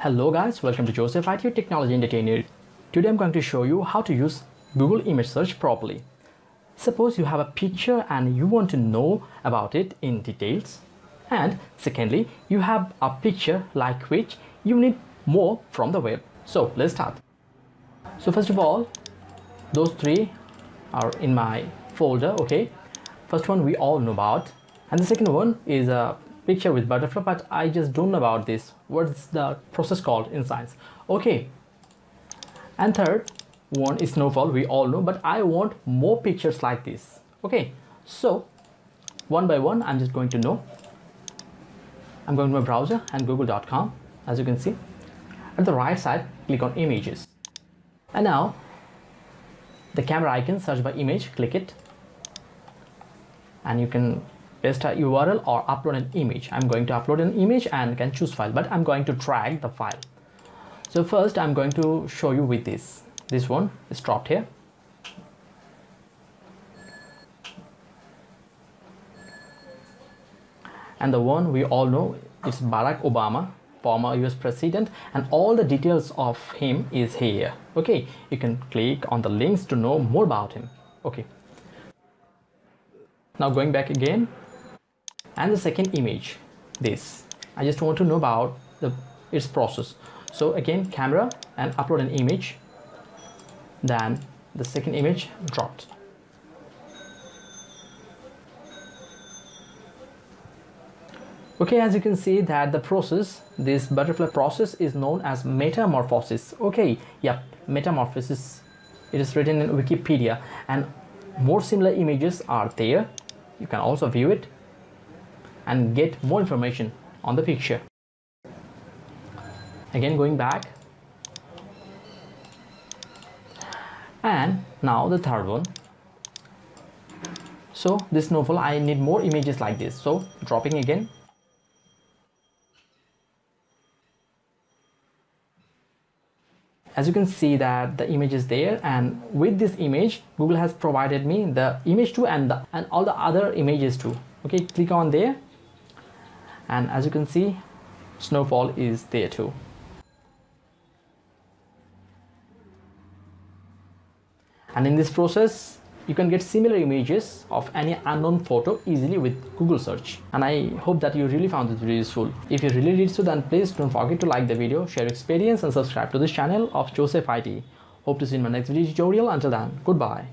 Hello guys, welcome to Joseph IT Technology Entertainer. Today I'm going to show you how to use Google image search properly. Suppose you have a picture and you want to know about it in details. And secondly, you have a picture like which you need more from the web. So let's start. So first of all, those three are in my folder, okay? First one we all know about. And the second one is a picture with butterfly, but I just don't know about this. What's the process called in science? Okay. And third one is snowfall, we all know, but I want more pictures like this. Okay, so one by one I'm just going to know. I'm going to my browser and google.com. As you can see at the right side, click on images, and now the camera icon, search by image, click it, and you can paste a URL or upload an image. I'm going to upload an image and can choose file, but I'm going to drag the file. So first I'm going to show you with this one is dropped here, and the one we all know is Barack Obama, former US president, and all the details of him is here. Okay, you can click on the links to know more about him. Okay, now going back again, and the second image, this I just want to know about its process. So again, camera and upload an image, then the second image dropped. Okay, as you can see that the process, this butterfly process, is known as metamorphosis. Okay, yep, metamorphosis, it is written in Wikipedia, and more similar images are there. You can also view it and get more information on the picture. Again, going back, and now the third one. So this novel, I need more images like this, so dropping again. As you can see that the image is there, and with this image Google has provided me the image too, and all the other images too. Okay, click on there, and as you can see, snowfall is there too. And in this process you can get similar images of any unknown photo easily with Google search. And I hope that you really found this video useful. If you really did so, then please don't forget to like the video, share your experience, and subscribe to this channel of Joseph IT. Hope to see you in my next video tutorial. Until then, goodbye.